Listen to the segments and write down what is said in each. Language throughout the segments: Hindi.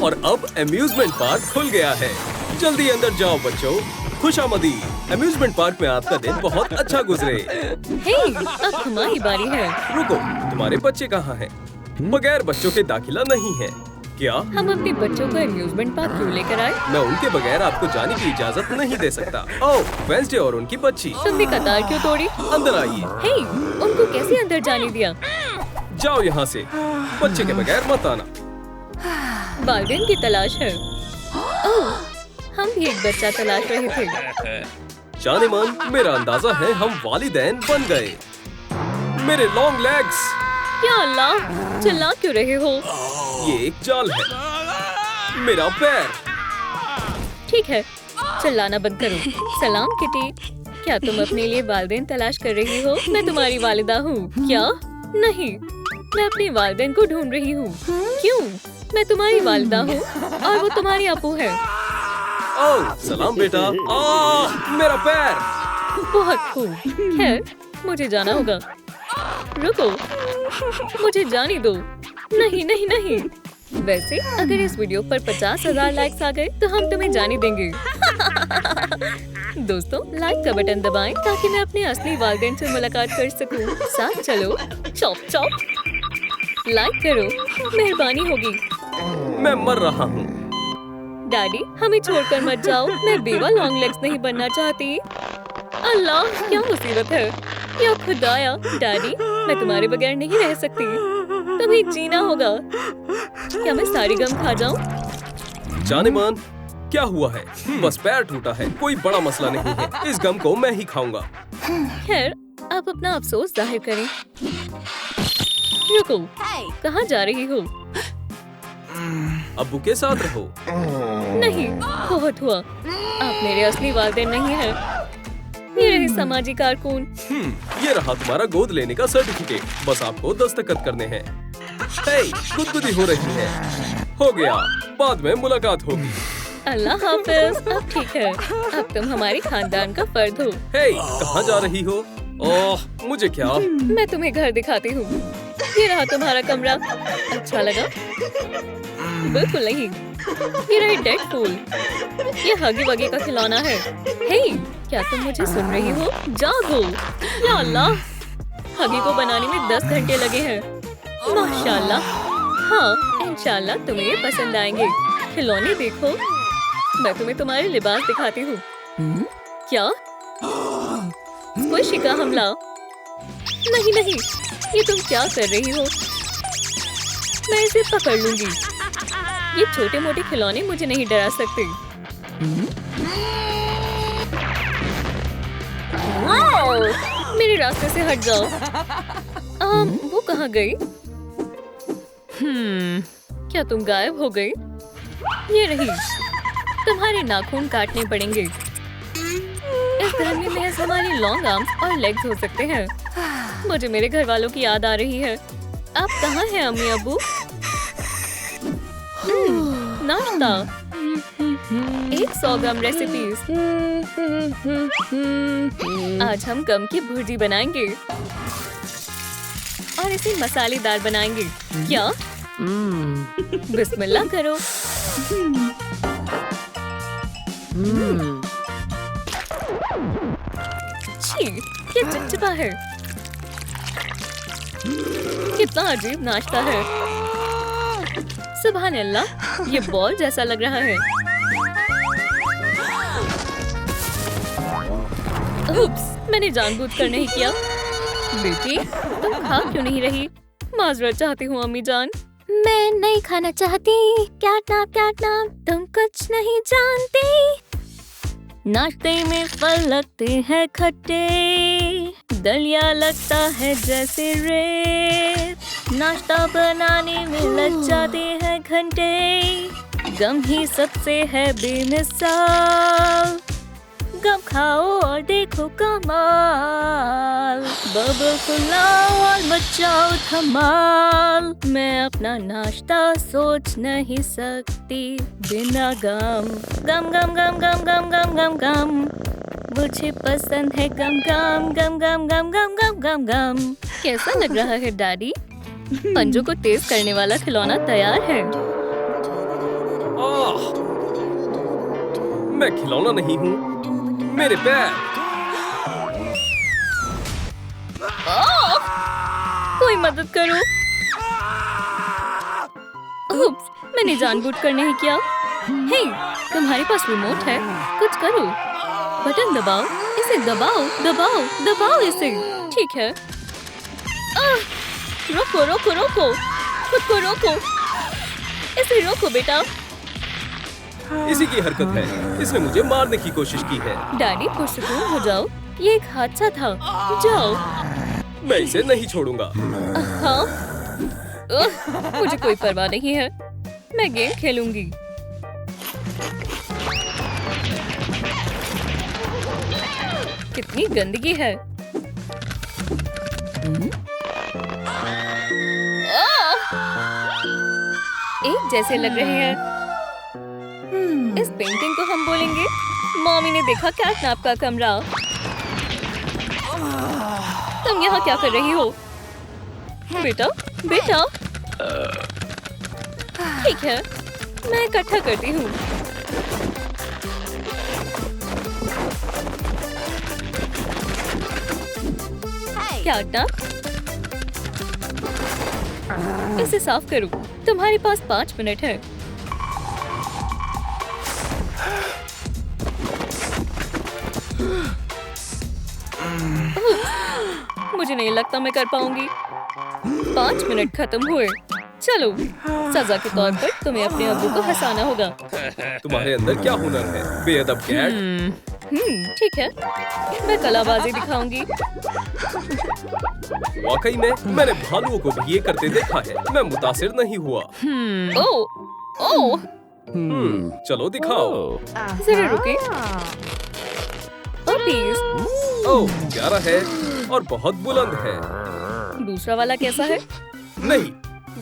और अब अम्यूजमेंट पार्क खुल गया है। जल्दी अंदर जाओ बच्चों। खुशामदी। अम्यूजमेंट पार्क में आपका दिन बहुत अच्छा गुजरे। हे, अब हमारी बारी है। रुको, तुम्हारे बच्चे कहाँ हैं? बगैर बच्चों के दाखिला नहीं है। क्या हम अपने बच्चों को अम्यूजमेंट पार्क क्यों लेकर आए? मैं उनके बगैर आपको जाने की इजाजत नहीं दे सकता। ओह, वेंसडे और उनकी बच्ची। तुमने कतार क्यों तोड़ी? अंदर आइए। हे, उनको कैसे अंदर जाने दिया? जाओ यहाँ से। बच्चे के बगैर मत आना। वालिदैन की तलाश है। ओह, हम भी एक बच्चा तलाश रहे थे। जाने मन, मेरा अंदाजा है हम वालिदैन बन गए। मेरे लॉन्ग लेग्स। या अल्लाह, चिल्ला क्यों रहे हो? ये एक जाल है। मेरा पैर। ठीक है, चिल्लाना बंद करो। सलाम किटी, क्या तुम अपने लिए वालिदैन तलाश कर रही हो? मैं तुम्हारी वालिदा हूँ। क्या? नहीं, मैं अपने वालिदैन को ढूंढ रही हूँ। क्यों? मैं तुम्हारी वालिदा हूँ और वो तुम्हारी अप्पू है। ओह, सलाम बेटा। मेरा पैर। बहुत खूब। खैर, मुझे जाना होगा। रुको, मुझे जाने दो। नहीं नहीं नहीं। वैसे अगर इस वीडियो पर 50,000 लाइक्स आ गए तो हम तुम्हें जाने देंगे। दोस्तों, लाइक का बटन दबाएं ताकि मैं अपने असली वालिदैन से मुलाकात कर सकूं। साथ चलो। Chop chop. लाइक करो, मेहरबानी होगी। मैं मर रहा हूँ। डैडी, हमें छोड़कर मत जाओ। मैं बेवा लॉन्ग लेग्स नहीं बनना चाहती। अल्लाह, क्या मुसीबत है। या खुदाया, डैडी, मैं तुम्हारे बगैर नहीं रह सकती। तुम्हें जीना होगा। क्या मैं सारी गम खा जाऊं? जाने मन, क्या हुआ है? बस पैर टूटा है, कोई बड़ा मसला नहीं है। इस गम को मैं ही खाऊंगा। खैर, आप अपना अफसोस जाहिर करें। रुको, कहाँ जा रही हो? अब्बू के साथ रहो। नहीं, बहुत हुआ। आप मेरे असली वालिदैन नहीं हैं। ये रहे समाजी कारकुन। ये रहा तुम्हारा गोद लेने का सर्टिफिकेट। बस आपको दस्तखत करने हैं। हे, गुदगुदी हो रही है। हो गया, बाद में मुलाकात होगी। अल्लाह हाफिज। अब ठीक है, अब तुम हमारे खानदान का फर्द हो। हे, कहाँ जा रही हो? ओह, मुझे क्या? मैं तुम्हें घर दिखाती हूँ। ये रहा तुम्हारा कमरा। अच्छा लगा? बिल्कुल नहीं। ये रही डेड फूल। ये हगी वगी का खिलौना है। हे, क्या तुम मुझे सुन रही हो? जागो। या अल्लाह, हगी को बनाने में 10 घंटे लगे हैं। माशाल्लाह। हाँ, इंशाल्लाह तुम्हें ये पसंद आएंगे। खिलौने देखो। मैं तुम्हें तुम्हारे लिबास दिखाती हूँ। क्या? स्क्विशी का हमला? नहीं नहीं, ये तुम क्या कर रही हो? मैं इसे पकड़ लूंगी। ये छोटे मोटे खिलौने मुझे नहीं डरा सकते। मेरे रास्ते से हट जाओ। वो कहाँ गई? क्या तुम गायब हो गई? ये रही। तुम्हारे नाखून काटने पड़ेंगे। इस घर में महज हमारे लॉन्ग आर्म्स और लेग्स हो सकते हैं। मुझे मेरे घर वालों की याद आ रही है। आप कहाँ हैं अम्मी अब्बू? नाश्ता। 100 गम रेसिपीज। आज हम गम की भुर्जी बनाएंगे और इसे मसालेदार बनाएंगे। क्या? बिस्मिल्लाह करो। छी, ये चिपचिपा है। कितना अजीब नाश्ता है। सुभान अल्लाह, ये बॉल जैसा लग रहा है। उप्स, मैंने जानबूझकर नहीं किया। बेटी, तुम खा क्यों नहीं रही? माजरत चाहती हूँ अम्मी जान। मैं नहीं खाना चाहती। कैटनैप, तुम कुछ नहीं जानती। नाश्ते में फल लगते हैं खट्टे, दलिया लगता है जैसे रेत। नाश्ता बनाने में लग जाते हैं घंटे, गम ही सबसे है बेमिसाल। गम खाओ और देखो कमाल, बबल फुलाओ और मचाओ धमाल। मैं अपना नाश्ता सोच नहीं सकती बिना गम। गम गम गम गम गम गम गम गम, मुझे पसंद है गम गम गम गम गम गम गम गम गम। कैसा लग रहा है डैडी? पंजों को तेज करने वाला खिलौना तैयार है। मैं खिलौना नहीं हूँ। मेरे पैर। कोई मदद करो। उप्स, मैंने जानबूझकर नहीं किया। हे, तुम्हारे पास रिमोट है, कुछ करो। बटन दबाओ, इसे दबाओ, दबाओ, दबाओ इसे। ठीक है। रोको, रोको, रोको, खुद को रोको। इसे रोको बेटा। इसी की हरकत है। इसने मुझे मारने की कोशिश की है। डैडी पुरसकून हो जाओ, ये एक हादसा था। जाओ। मैं इसे नहीं छोड़ूंगा। हाँ, मुझे कोई परवाह नहीं है। मैं गेम खेलूंगी। कितनी गंदगी है। एक जैसे लग रहे हैं। इस पेंटिंग को हम बोलेंगे मॉमी ने देखा कैटनैप का कमरा। तुम यहाँ क्या कर रही हो? बेटा, बेटा। ठीक है, मैं इकट्ठा करती हूँ। कैटनैप, इसे साफ करो। तुम्हारे पास 5 मिनट है। मुझे नहीं लगता मैं कर पाऊंगी। 5 मिनट खत्म हुए। चलो, सजा के तौर पर तुम्हें अपने अब्बू को हंसाना होगा। तुम्हारे अंदर क्या हुनर है, बेअदब कैट? ठीक है, मैं कलाबाजी दिखाऊंगी। वाकई में मैंने भालुओं को भी ये करते देखा है। मैं मुतासिर नहीं हुआ। ओह, चलो दिखाओ। जरा रुके। प्लीज। ओह, प्यारा है और बहुत बुलंद है। दूसरा वाला कैसा है? नहीं,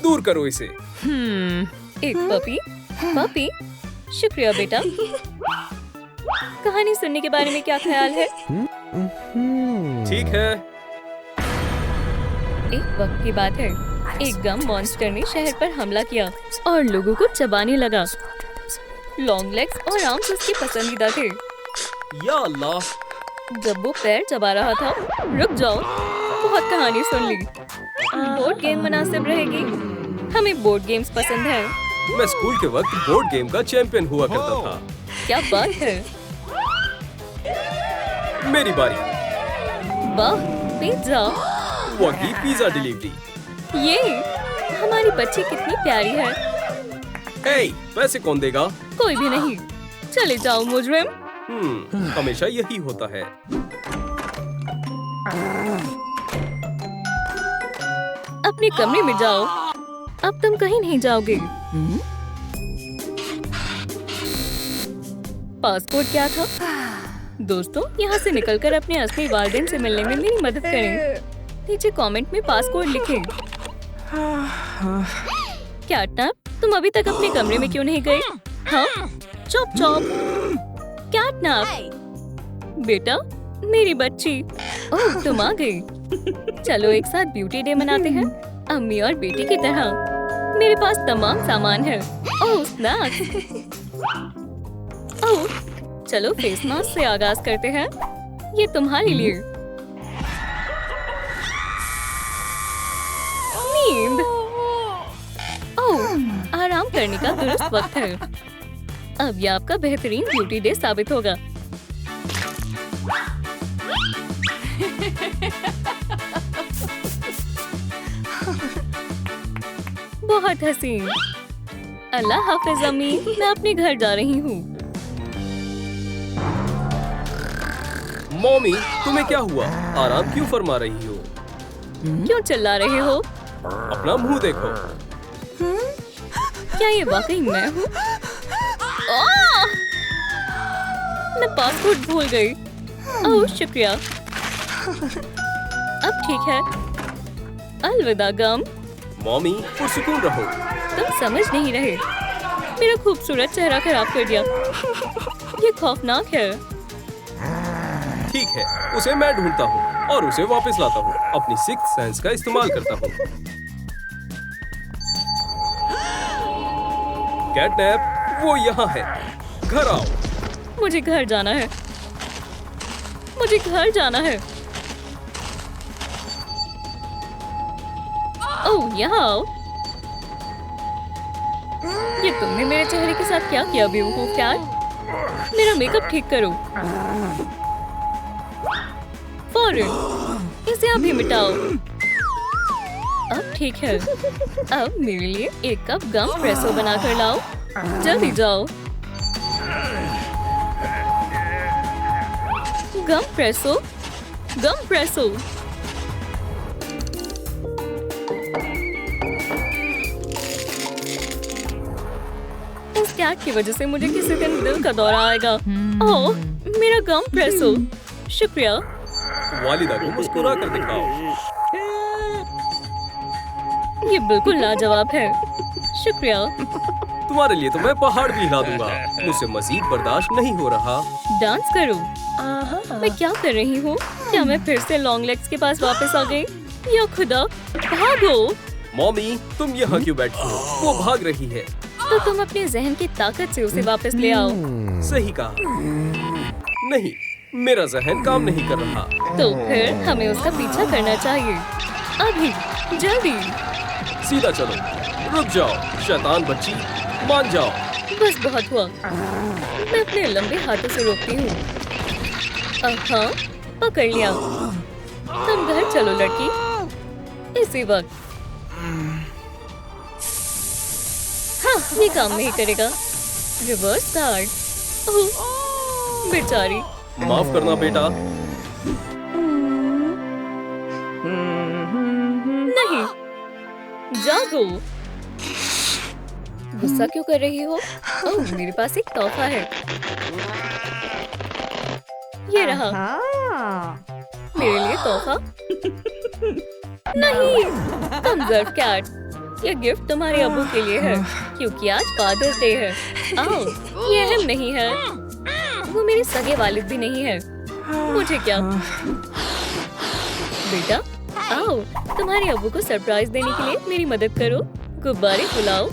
दूर करो इसे। एक पपी। पपी, शुक्रिया बेटा। कहानी सुनने के बारे में क्या ख्याल है? ठीक है। एक वक्त की बात है, एक गम मॉन्स्टर ने शहर पर हमला किया और लोगों को चबाने लगा। लॉन्ग लेग्स और आर्म्स उसके पसंदीदा थे। या अल्लाह, जब वो पैर चबा रहा था, रुक जाओ, बहुत कहानी सुन ली। बोर्ड गेम मुनासिब रहेगी। हमें बोर्ड गेम्स पसंद है। मैं स्कूल के वक्त बोर्ड गेम का चैंपियन हुआ करता था। क्या बात है। मेरी बारी। वाह, पिज्जा। वही पिज्जा डिलीवरी। ये हमारी बच्ची कितनी प्यारी है। हे, पैसे कौन देगा? कोई भी नहीं। चले जाओ मुजरिम। हमेशा यही होता है। अपने कमरे में जाओ। अब तुम कहीं नहीं जाओगे। पासपोर्ट क्या था? दोस्तों, यहाँ से निकलकर अपने असली वालिदैन से मिलने में मेरी मदद करें। नीचे कमेंट में पासपोर्ट लिखें। कैटनैप, तुम अभी तक अपने कमरे में क्यों नहीं गए? हाँ, चॉप चॉप। कैटनैप, बेटा, मेरी बच्ची। ओह, तुम आ गई। चलो एक साथ ब्यूटी डे मनाते हैं, अम्मी और बेटी की तरह। मेरे पास तमाम सामान है। ओह, स्नैक्स। ओह, चलो फेस मास्क से आगाज करते हैं। ये तुम्हारे लिए। नींद। ओह, आराम करने का दुरुस्त वक्त है। अब ये आपका बेहतरीन ब्यूटी डे साबित होगा। बहुत हसीन। अल्लाह हाफिज अम्मी, मैं अपने घर जा रही हूँ। मॉमी, तुम्हें क्या हुआ? आराम क्यों फरमा रही हो? क्यों चिल्ला रहे हो? अपना मुंह देखो। क्या ये वाकई मैं हूँ? मैं पासपोर्ट भूल गई। ओह, शुक्रिया। अब ठीक है। अलविदा गम। मॉमी, पुरसुकून रहो। तुम समझ नहीं रहे। मेरा खूबसूरत चेहरा खराब कर दिया। ये खौफनाक है। ठीक है, उसे मैं ढूंढता हूँ और उसे वापस लाता हूँ। अपनी सिक्स्थ सेंस का इस्तेमाल करता हूँ। कैटनैप, वो यहाँ है। घर आओ। मुझे घर जाना है। मुझे घर जाना है। ओह, यहाँ आओ। ये तुमने मेरे चेहरे के साथ क्या किया बेवकूफ कैट? मेरा मेकअप ठीक करो फौरन। इसे अभी मिटाओ। अब ठीक है। अब मेरे लिए एक कप गम प्रेसो बनाकर लाओ। जल्दी जाओ। गम प्रेसो, गम प्रेसो। इस कैट की वजह से मुझे किसी दिन दिल का दौरा आएगा। ओह, मेरा गम प्रेसो। शुक्रिया। वालिदा को मुस्कुरा कर दिखाओ। ये बिल्कुल लाजवाब है। शुक्रिया। तुम्हारे लिए तो मैं पहाड़ भी हिला दूंगा। मुझसे मजीद बर्दाश्त नहीं हो रहा। डांस करो। मैं क्या कर रही हूँ? क्या मैं फिर से लॉन्ग लेग्स के पास वापस आ गई? या खुदा, भागो। मॉमी, तुम यहाँ क्यों बैठी हो? वो भाग रही है। तो तुम अपने जहन की ताकत से उसे वापस ले आओ। सही कहा। नहीं, मेरा जहन काम नहीं कर रहा। तो फिर हमें उसका पीछा करना चाहिए। अभी, जल्दी। सीधा चलो। रुक जाओ, शैतान बच्ची, मान जाओ। बस बहुत हुआ। मैं अपने लंबे हाथों से रोकती हूँ। हाँ, पकड़ लिया। तुम घर चलो लड़की। इसी वक्त। हाँ, ये काम नहीं करेगा। Reverse card. ओह, बेचारी। माफ करना बेटा। नहीं, जागो। गुस्सा क्यों कर रही हो? ओह, मेरे पास एक तोहफा है। ये रहा मेरे लिए तोहफा। नहीं, तुम जर्फ कैट। ये गिफ्ट तुम्हारे अब्बू के लिए है, क्योंकि आज फादर्स डे है। आओ, ये अहम नहीं है। वो मेरे सगे वालिद भी नहीं है। मुझे क्या? बेटा, आओ, तुम्हारे अब्बू को सरप्राइज देने के लिए मेरी मदद करो। गुब्बारे फुलाओ।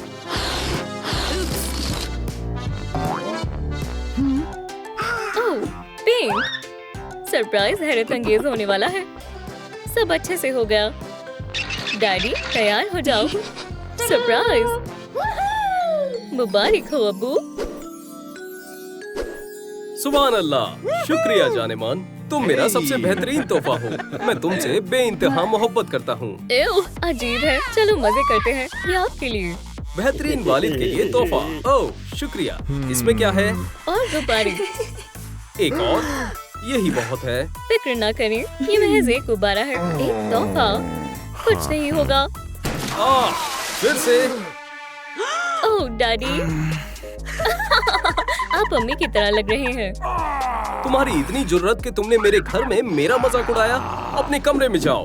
ओह, पिंक। सरप्राइज हैरत अंगेज होने वाला है। सब अच्छे से हो गया। डैडी, तैयार हो जाओ। सरप्राइज। मुबारक हो अब्बू। सुभान अल्लाह। शुक्रिया जानेमान, तुम मेरा सबसे बेहतरीन तोहफा हो। मैं तुमसे बेइंतहा मोहब्बत करता हूँ। एओ, अजीब है। चलो मजे करते हैं। ये आपके लिए। बेहतरीन वालिद के लिए तोहफा। ओह, शुक्रिया। इसमें क्या है? और गुब्बारे। एक और? यही बहुत है। फिक्र ना करें, ये महज एक गुब्बारा है। एक तोहफा। कुछ नहीं होगा। फिर से। ओह डैडी। आप अम्मी की तरह लग रहे हैं। तुम्हारी इतनी जुर्रत कि तुमने मेरे घर में मेरा मजाक उड़ाया। अपने कमरे में जाओ।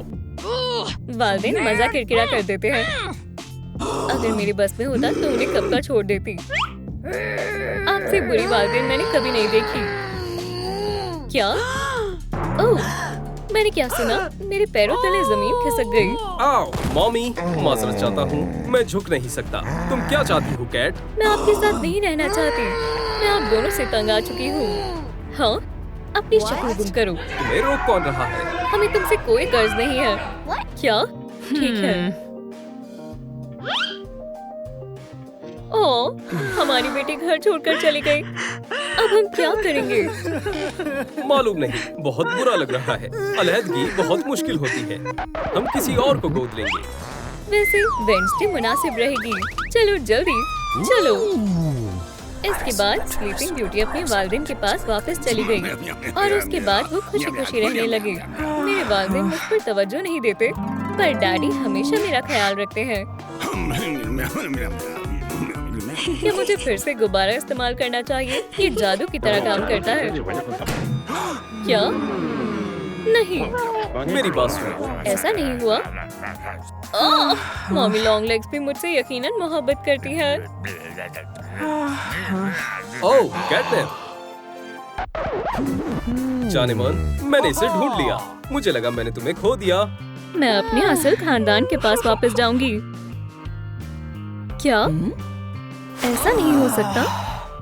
वालिदैन मजाक किरकिरा कर देते हैं। अगर मेरे बस में होता तो उन्हें कब का छोड़ देती। आपसे बुरी वालिदैन मैंने कभी नहीं देखी। क्या? ओह, मैंने क्या सुना? मेरे पैरों तले जमीन खिसक गई। आओ, मॉमी, माजरत चाहता हूँ। मैं झुक नहीं सकता। तुम क्या चाहती हो कैट? मैं आपके साथ नहीं रहना चाहती। मैं आप दोनों से तंग आ चुकी हूँ। हाँ, अपनी शक्ल गुम करो। तुम्हें रोक कौन रहा है? हमें तुमसे कोई कर्ज नहीं है। क्या? ठीक है। ओह, हमारी बेटी घर छोड़कर चली गई। अब हम क्या करेंगे? मालूम नहीं, बहुत बुरा लग रहा है। अलहदगी बहुत मुश्किल होती है। हम किसी और को गोद लेंगे। वैसे वेडनेसडे मुनासिब रहेगी। चलो जल्दी, चलो। इसके बाद स्लीपिंग ब्यूटी अपने वालिदैन के पास वापस चली गई और उसके बाद वो खुशी खुशी रहने लगे। मेरे वालिदैन मुझ पर तवज्जो नहीं देते, पर डैडी हमेशा मेरा ख्याल रखते हैं। क्या मुझे फिर से गुब्बारा इस्तेमाल करना चाहिए? ये जादू की तरह काम करता है। क्या? नहीं, मेरी बात सुनो। ऐसा नहीं हुआ। मॉमी लॉन्ग लेग्स भी मुझसे यकीनन मोहब्बत करती है। ओह, कैटनैप। जानेमान, मैंने इसे ढूंढ लिया। मुझे लगा मैंने तुम्हें खो दिया। मैं अपने असल खानदान के पास वापस जाऊंगी। क्या? ऐसा नहीं हो सकता।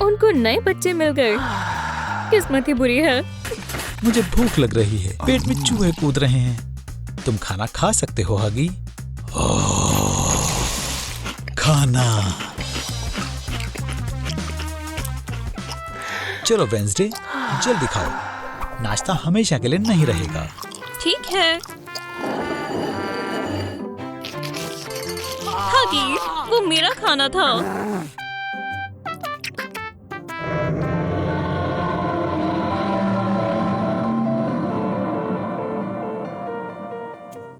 उनको नए बच्चे मिल गए। किस्मत ही बुरी है। मुझे भूख लग रही है, पेट में चूहे कूद रहे हैं। तुम खाना खा सकते हो हगी? खाना। चलो वेंसडे, जल्दी खाओ, नाश्ता हमेशा के लिए नहीं रहेगा। ठीक है। हगी, वो मेरा खाना था।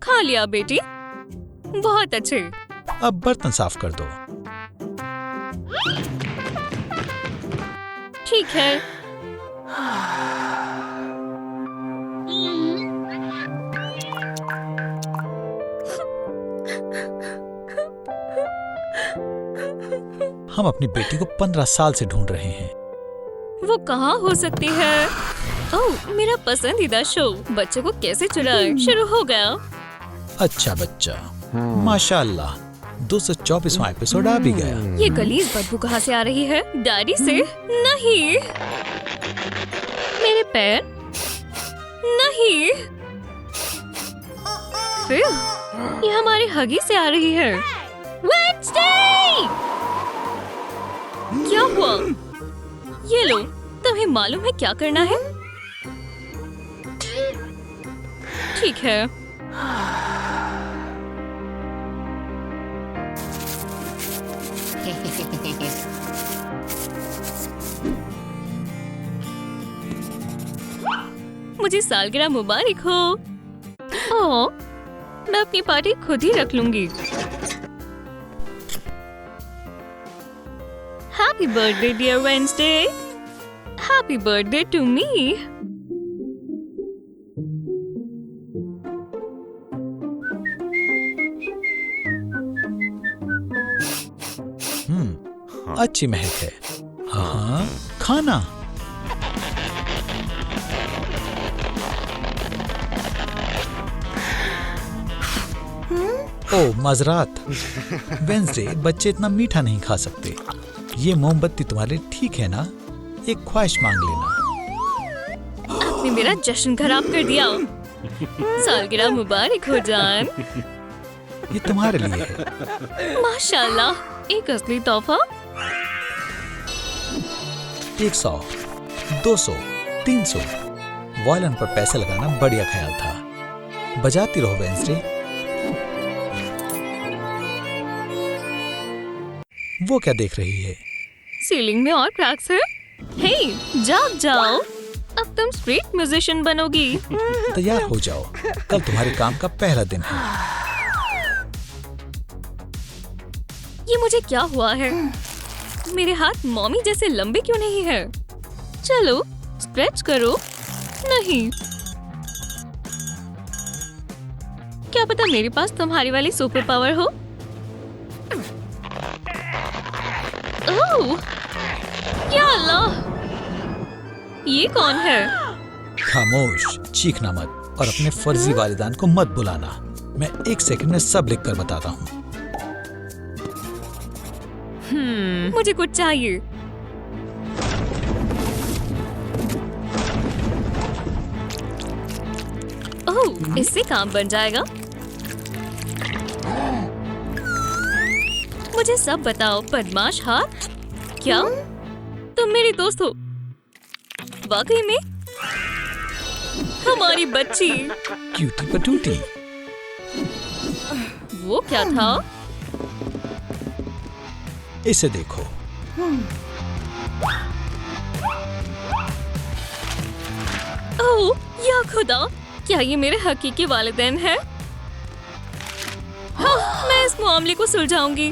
खा लिया बेटी, बहुत अच्छे। अब बर्तन साफ कर दो। ठीक है। हम अपनी बेटी को 15 साल से ढूंढ रहे हैं। वो कहाँ हो सकती है? ओह, मेरा पसंदीदा शो बच्चों को कैसे चुराए शुरू हो गया। अच्छा बच्चा, माशाल्लाह, 224वां एपिसोड आ भी गया। ये गलीज बदबू कहाँ से आ रही है? डैडी से? नहीं। मेरे पैर? नहीं। फिर ये हमारे हगी से आ रही है। वेडनेसडे! क्या हुआ? ये लो, तुम्हें मालूम है क्या करना है? ठीक है। मुझे सालगिरह मुबारक हो। ओह, मैं अपनी पार्टी खुद ही रख लूंगी। Happy birthday dear Wednesday. Happy birthday to me. अच्छी महक है। हाँ, खाना। ओह माजरात। वेंसडे, बच्चे इतना मीठा नहीं खा सकते। ये मोमबत्ती तुम्हारे लिए ठीक है ना? एक ख्वाहिश मांग लेना। आपने मेरा जश्न खराब कर दिया। सालगिरह मुबारक हो जान। ये तुम्हारे लिए है। माशाल्लाह, एक असली तोहफा। 100, 200, 300। वायलिन पर पैसे लगाना बढ़िया ख्याल था। बजाती रहो वेंसडे। वो क्या देख रही है? सीलिंग में और क्रैक्स है। हे, जाग जाओ, अब तुम स्ट्रीट म्यूजिशियन बनोगी। तैयार हो जाओ, कल तुम्हारे काम का पहला दिन है। ये मुझे क्या हुआ है? मेरे हाथ मॉमी जैसे लंबे क्यों नहीं है? चलो स्ट्रेच करो। नहीं, क्या पता मेरे पास तुम्हारी वाली सुपर पावर हो। ओह, या अल्लाह, ये कौन है? खामोश, चीखना मत और अपने फर्जी वालिदान को मत बुलाना। मैं 1 सेकंड में सब लिख कर बताता हूँ। मुझे कुछ चाहिए। ओह, इससे काम बन जाएगा। मुझे सब बताओ बदमाश हाथ। क्या तुम मेरी दोस्त हो? वाकई में? हमारी बच्ची क्यूटी पटूटी। वो क्या था? इसे देखो। ओह, या खुदा, क्या ये मेरे हकीकी वालिदैन हैं? हाँ, मैं इस मामले को सुलझाऊंगी।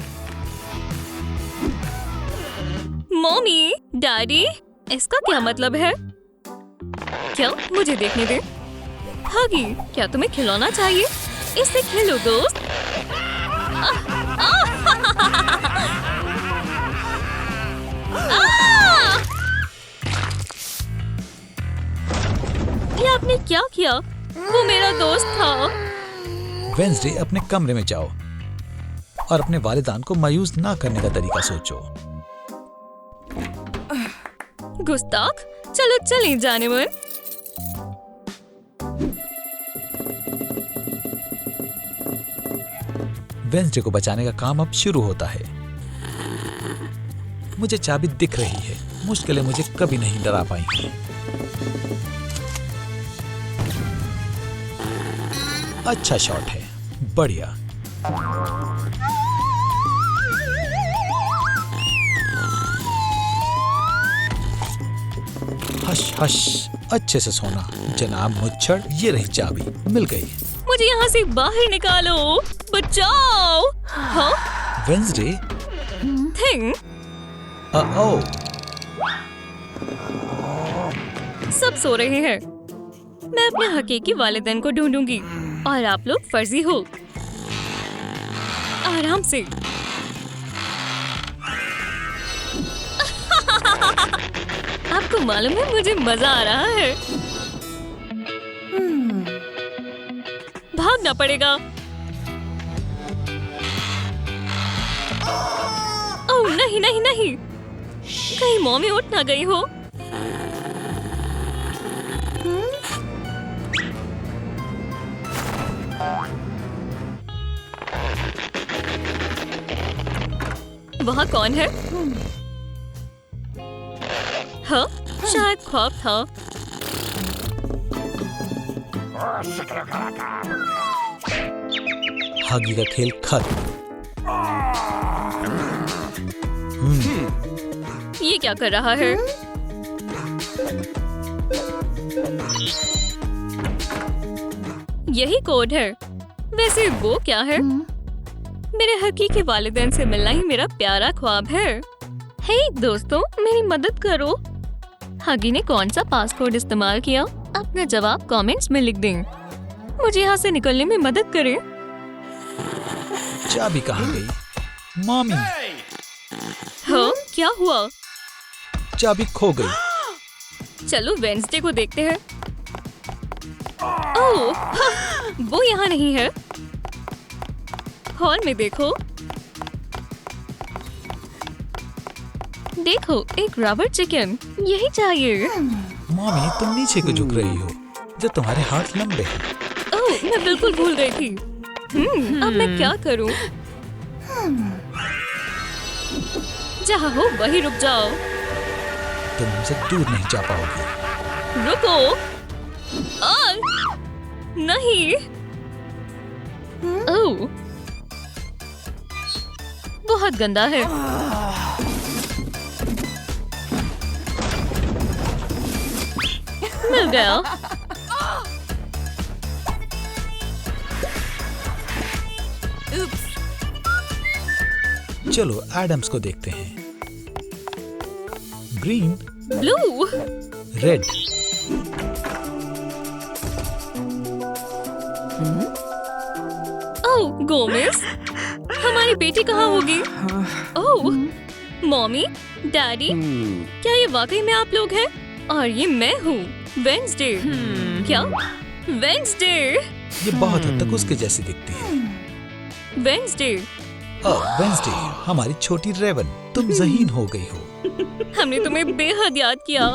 मम्मी, डैडी, इसका क्या मतलब है? क्या? मुझे देखने दे। हगी, क्या तुम्हें खिलौना चाहिए? इससे खेलो दोस्त। ये आपने क्या किया? वो मेरा दोस्त था। वेंसडे, अपने कमरे में जाओ और अपने वालिदान को मायूस ना करने का तरीका सोचो। गुस्ताख, चलो चलें जाने मन। वेंसडे को बचाने का काम अब शुरू होता है। मुझे चाबी दिख रही है, मुश्किलें मुझे कभी नहीं डरा पाई। अच्छा शॉट है, बढ़िया। हश हश, अच्छे से सोना जनाब मुच्छड़। ये रही चाबी, मिल गई। मुझे यहाँ से बाहर निकालो, बचाओ। हाँ? वेंसडे, थिंग, ओ, सब सो रहे हैं। मैं अपने हकीकी वालिदैन को ढूंढूंगी और आप लोग फर्जी हो। आराम से। आपको मालूम है मुझे मजा आ रहा है। भागना पड़ेगा। ओह नहीं नहीं नहीं, कहीं मॉमी उठ ना गई हो। वहाँ कौन है? हाँ, शायद ख्वाब था। हगी का खेल खत्म। ये क्या कर रहा है? यही कोड है। वैसे वो क्या है? मेरे हकीकी वालिदैन से मिलना ही मेरा प्यारा ख्वाब है। हे दोस्तों, मेरी मदद करो। हगी ने कौन सा पासकोड इस्तेमाल किया? अपना जवाब कमेंट्स में लिख दें। मुझे यहाँ से निकलने में मदद करें। चाबी कहाँ गई? मॉमी, हाँ, क्या हुआ? चाबी खो गई। चलो वेंसडे को देखते हैं। ओह, हाँ, वो यहाँ नहीं है। हॉल में देखो। देखो, एक रबर चिकन, यही चाहिए। मॉमी, तुम नीचे को झुक रही हो जब तुम्हारे हाथ लंबे हैं। ओह, मैं बिल्कुल भूल गई थी। अब मैं क्या करूं? जहाँ हो वहीं रुक जाओ। तुम हमसे दूर नहीं जा पाओगी। रुको। नहीं। ओह, बहुत गंदा है। मिल गया। चलो एडम्स को देखते हैं। Green, blue, red. Oh Gomes, हमारी बेटी कहाँ होगी? ओह, मॉमी, डैडी, क्या ये वाकई में आप लोग हैं? और ये मैं हूँ, वेंसडे। क्या? वेंसडे। ये बहुत हद तक उसके जैसी दिखती है। वेंसडे। वेंसडे, हमारी छोटी रेवन, तुम ज़हीन हो गई हो। हमने तुम्हें बेहद याद किया।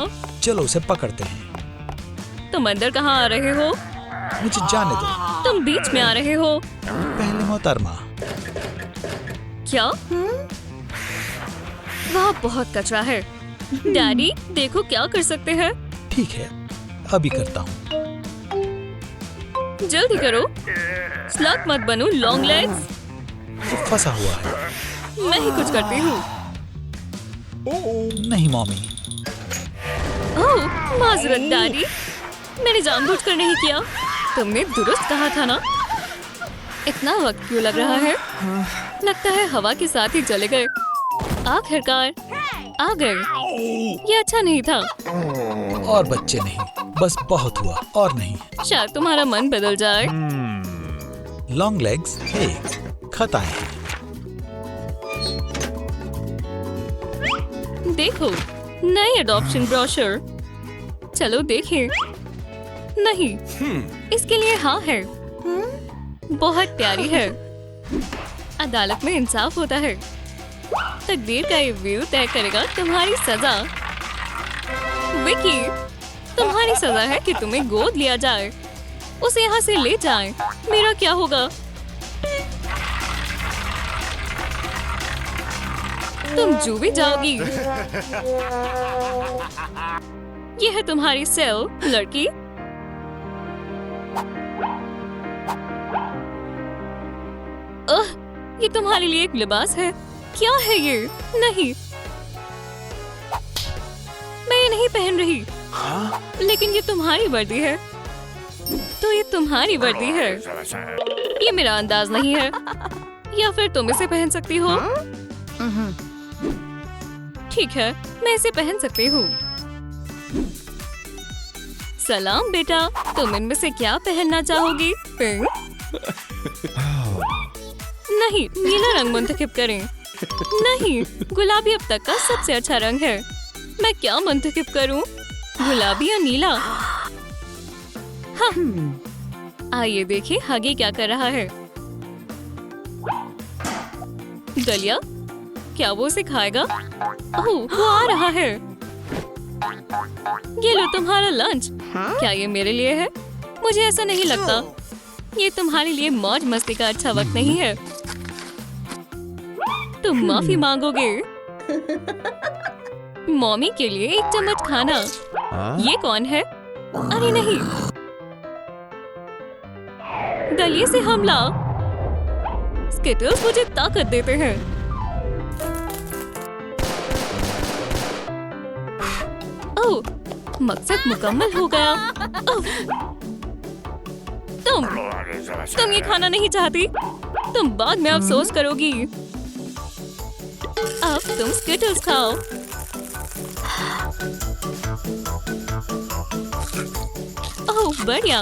चलो उसे पकड़ते हैं। तुम अंदर कहाँ आ रहे हो? मुझे जाने दो। तुम बीच में आ रहे हो। पहले मोहतरमा। क्या? वहाँ बहुत कचरा है। डैडी, देखो क्या कर सकते हैं। ठीक है, अभी करता हूँ। जल्दी करो। स्लग मत बनो, लॉन्ग लेग्स। ये फंसा हुआ है। मैं ही कुछ करती हूँ। नहीं मॉमी। ओह, माजरत डैडी, मैंने जानबूझकर नहीं किया। तुमने दुरुस्त कहा था ना। इतना वक्त क्यों लग रहा है? लगता है हवा के साथ ही चले गए। आखिरकार आ गए। ये अच्छा नहीं था। और बच्चे नहीं, बस बहुत हुआ और नहीं। शायद तुम्हारा मन बदल जाए। लॉन्ग लेग्स, हे, खत आए हैं। देखो, नई अडॉप्शन ब्रोशर। चलो देखें। नहीं, इसके लिए हाँ है। बहुत प्यारी है। अदालत में इंसाफ होता है। तकदीर का ये व्यू तय करेगा तुम्हारी सजा। विकी, तुम्हारी सजा है कि तुम्हें गोद लिया जाए। उसे यहाँ से ले जाएं। मेरा क्या होगा? तुम जो भी जाओगी। ये है तुम्हारी सेल, लड़की। ये तुम्हारे लिए एक लिबास है। क्या है ये? नहीं, मैं ये नहीं पहन रही। लेकिन ये तुम्हारी वर्दी है, तो ये तुम्हारी वर्दी है। ये मेरा अंदाज नहीं है। या फिर तुम इसे पहन सकती हो। ठीक है, मैं इसे पहन सकती हूँ। सलाम बेटा, तुम इनमें से क्या पहनना चाहोगी? पिंक? नहीं, नीला रंग मुंतखब करें। नहीं, गुलाबी अब तक का सबसे अच्छा रंग है। मैं क्या मुंतखब करूं? गुलाबी या नीला? हाँ। आइए देखिए हगी क्या कर रहा है। दलिया, क्या वो उसे खाएगा? ओह, वो आ रहा है। ये लो तुम्हारा लंच। क्या ये मेरे लिए है? मुझे ऐसा नहीं लगता। ये तुम्हारे लिए मौज मस्ती का अच्छा वक्त नहीं है। तुम माफी मांगोगे। मम्मी के लिए एक चम्मच खाना। ये कौन है? अरे नहीं, दलिये से हमला। स्किटल्स मुझे ताकत देते हैं। ओह, मकसद मुकम्मल हो गया। तुम ये खाना नहीं चाहती। तुम बाद में अफसोस करोगी। अब तुम स्किटल्स खाओ। ओह बढ़िया।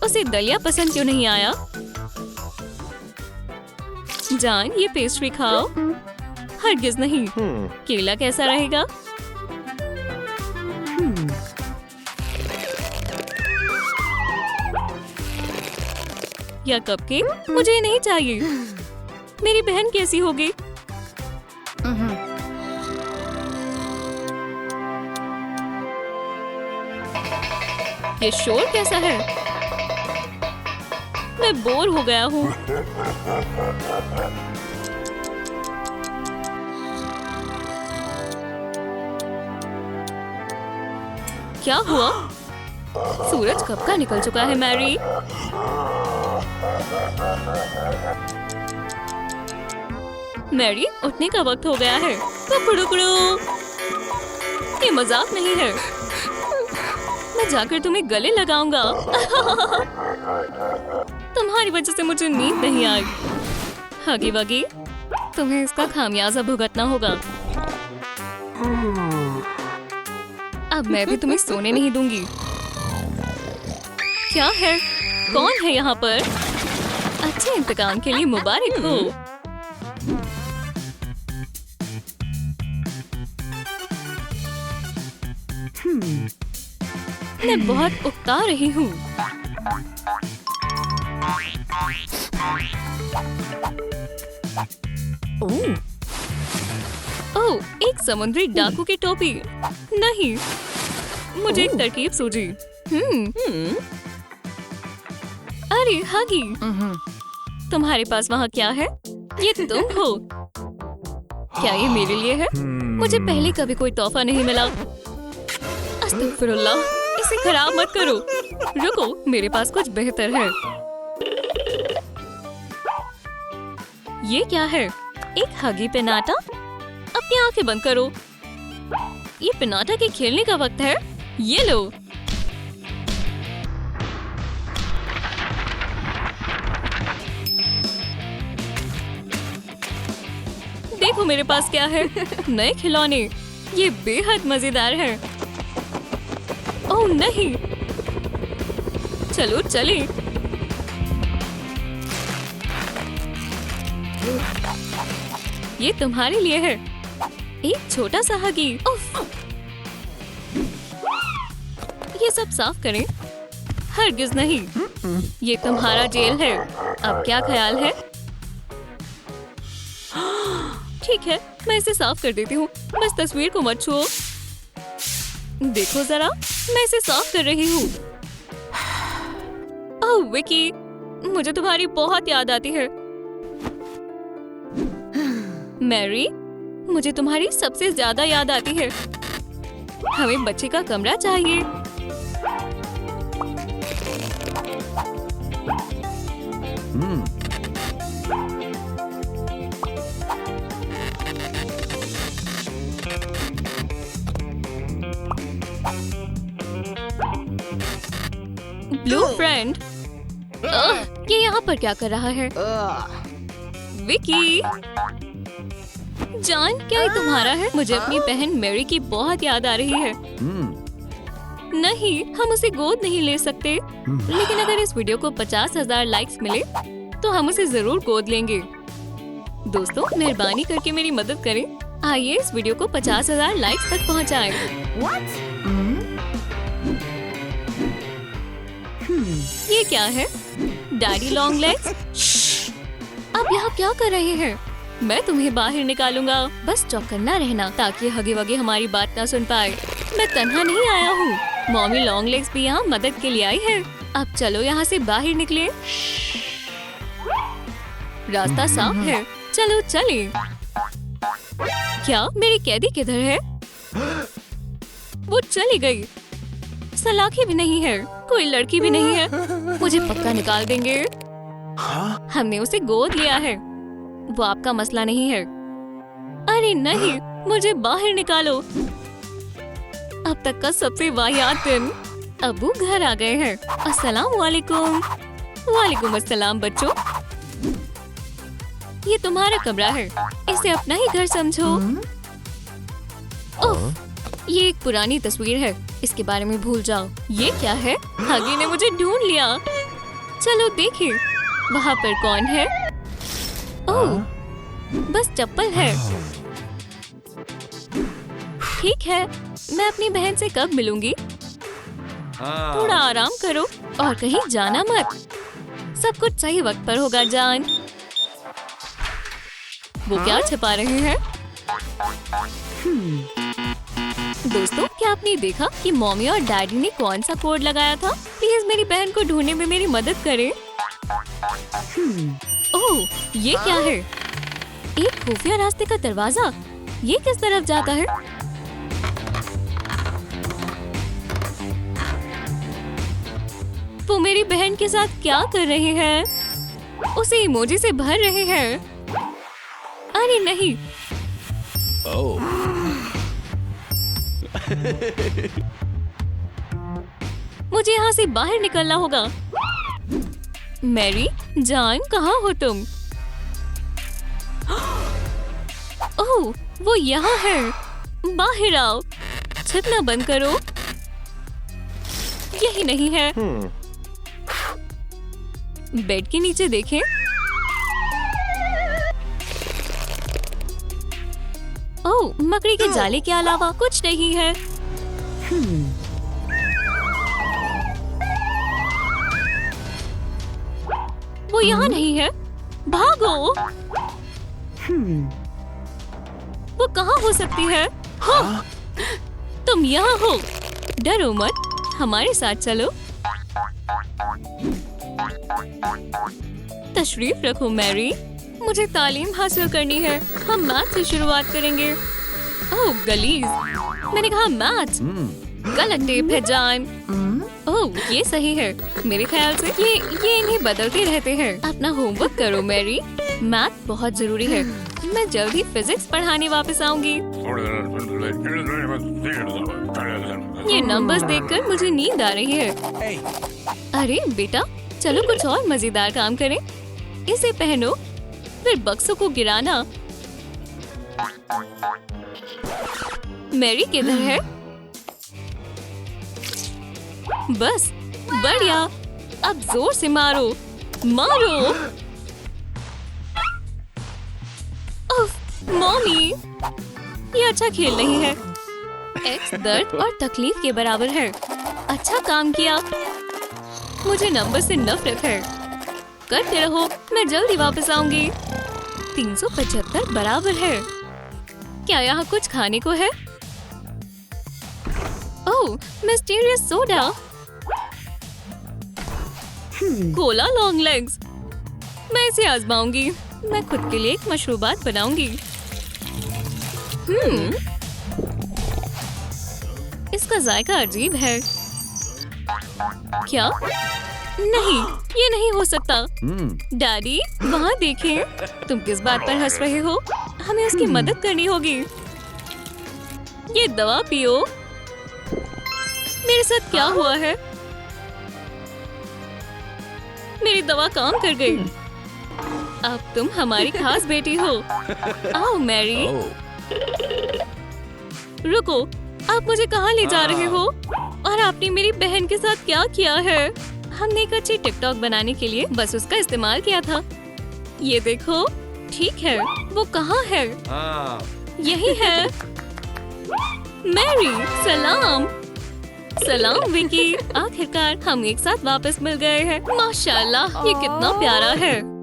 उसे दलिया पसंद क्यों नहीं आया? जान, ये पेस्ट्री खाओ। हरगिज नहीं। केला कैसा रहेगा? या कपकेक? मुझे ये नहीं चाहिए। मेरी बहन कैसी होगी? ये शोर कैसा है? मैं बोर हो गया हूँ। क्या हुआ? सूरज कब का निकल चुका है मैरी? मैरी, उठने का वक्त हो गया है। कुकड़ू, ये मजाक नहीं है। मैं जाकर तुम्हें गले लगाऊंगा। तुम्हारी वजह से मुझे नींद नहीं आई। हगी वगी, तुम्हें इसका खामियाजा भुगतना होगा। अब मैं भी तुम्हें सोने नहीं दूंगी। क्या है? कौन है यहाँ पर? अच्छे इंतकाम के लिए मुबारक हो। मैं बहुत उकता रही हूँ। ओह, एक समुद्री डाकू की टोपी। नहीं, मुझे एक तरकीब सूझी। अरे हगी, तुम्हारे पास वहाँ क्या है? ये तुम हो। क्या ये मेरे लिए है? मुझे पहले कभी कोई तोहफा नहीं मिला। अस्तगफिरुल्लाह, इसे खराब मत करो। रुको, मेरे पास कुछ बेहतर है। ये क्या है? एक हगी पिनाटा? अपनी आंखें बंद करो। ये पिनाटा के खेलने का वक्त है। ये लो। देखो मेरे पास क्या है। नए खिलौने। ये बेहद मजेदार है। ओह नहीं, चलो चले। ये तुम्हारे लिए है। एक छोटा सा हगी। उफ। ये सब साफ करें। हरगिज नहीं, ये तुम्हारा जेल है। अब क्या ख्याल है? ठीक है, मैं इसे साफ कर देती हूँ। बस तस्वीर को मत छुओ। देखो जरा, मैं इसे साफ कर रही हूँ। ओह विकी, मुझे तुम्हारी बहुत याद आती है। मैरी, मुझे तुम्हारी सबसे ज्यादा याद आती है। हमें बच्चे का कमरा चाहिए। ब्लू फ्रेंड, ये यहाँ पर क्या कर रहा है? विकी, जान, क्या ये तुम्हारा है? मुझे अपनी बहन मैरी की बहुत याद आ रही है। नहीं, हम उसे गोद नहीं ले सकते, लेकिन अगर इस वीडियो को 50,000 लाइक्स मिले तो हम उसे जरूर गोद लेंगे। दोस्तों, मेहरबानी करके मेरी मदद करें। आइए इस वीडियो को 50,000 लाइक्स तक पहुंचाएं। ये क्या है? Daddy long legs. अब यहाँ क्या कर रहे हैं? मैं तुम्हें बाहर निकालूंगा। बस चौकन्ना रहना ताकि हगे वगे हमारी बात ना सुन पाए। मैं तन्हा नहीं आया हूँ, मॉमी लॉन्ग लेग्स भी यहाँ मदद के लिए आई है। अब चलो यहाँ से बाहर निकले। रास्ता साफ है, चलो चले। क्या मेरी कैदी किधर है? वो चली गई। सलाखी भी नहीं है, कोई लड़की भी नहीं है। मुझे पक्का निकाल देंगे। हमने उसे गोद लिया है, वो आपका मसला नहीं है। अरे नहीं, मुझे बाहर निकालो। अब तक का सबसे वाहियात दिन। अब्बू घर आ गए हैं। अस्सलाम वालेकुम। वालेकुम अस्सलाम बच्चों। ये तुम्हारा कमरा है, इसे अपना ही घर समझो। ओह, ये एक पुरानी तस्वीर है, इसके बारे में भूल जाओ। ये क्या है? हगी ने मुझे ढूंढ लिया। चलो देखें, वहाँ पर कौन है? ओह, बस चप्पल है। ठीक है, मैं अपनी बहन से कब मिलूंगी? थोड़ा आराम करो और कहीं जाना मत। सब कुछ सही वक्त पर होगा जान। वो क्या छिपा रहे हैं? दोस्तों, क्या आपने देखा कि मम्मी और डैडी ने कौन सा कोड लगाया था? प्लीज मेरी बहन को ढूंढने में मेरी मदद करें। ओह, ये क्या है? एक खुफिया रास्ते का दरवाजा। ये किस तरफ जाता है? वो मेरी बहन के साथ क्या कर रहे हैं? उसे इमोजी से भर रहे हैं। अरे नहीं। मुझे यहाँ से बाहर निकलना होगा। मैरी जान, कहाँ हो तुम? ओह, वो यहाँ है। बाहर आओ, छिपना बंद करो। यही नहीं है। बेड के नीचे देखें। ओह, मकड़ी के जाले के अलावा कुछ नहीं है। वो यहाँ नहीं है। भागो। वो कहाँ हो सकती है? हाँ, तुम यहाँ हो। डरो मत, हमारे साथ चलो। तशरीफ रखो मैरी, मुझे तालीम हासिल करनी है। हम मैथ से शुरुआत करेंगे। ओह गलीज, मैंने कहा मैथ। गलत टेप है जान। ओह, ये सही है। मेरे ख्याल से ये इन्हें बदलते रहते हैं। अपना होमवर्क करो मैरी, मैथ बहुत जरूरी है। मैं जल्द ही फिजिक्स पढ़ाने वापस आऊंगी। ये नंबर्स देखकर मुझे नींद आ रही है। अरे बेटा, चलो कुछ और मजेदार काम करें। इसे पहनो, फिर बक्सों को गिराना। मैरी किधर है? बस, बढ़िया। अब जोर से मारो, मारो। उफ, मॉमी, ये अच्छा खेल नहीं है। एक्स दर्द और तकलीफ के बराबर है। अच्छा काम किया। मुझे नंबर से नफरत है। करते रहो, मैं जल्दी वापस आऊंगी। 375 बराबर है। क्या यहाँ कुछ खाने को है? Oh, mysterious soda. Cola long legs. मैं इसे आजमाऊंगी। मैं खुद के लिए एक मशरूबात बनाऊंगी। इसका जायका अजीब है। क्या? नहीं, ये नहीं हो सकता। डैडी, वहाँ देखें। तुम किस बात पर हंस रहे हो? हमें उसकी मदद करनी होगी। ये दवा पियो। मेरे साथ क्या हुआ है? मेरी दवा काम कर गई। अब तुम हमारी खास बेटी हो। आओ मैरी। रुको, आप मुझे कहाँ ले जा रहे हो? और आपने मेरी बहन के साथ क्या किया है? हमने एक अच्छी टिकटॉक बनाने के लिए बस उसका इस्तेमाल किया था। ये देखो, ठीक है। वो कहाँ है? यही है। मैरी, सलाम। सलाम विकी। आखिरकार हम एक साथ वापस मिल गए हैं। माशाल्लाह, ये कितना प्यारा है।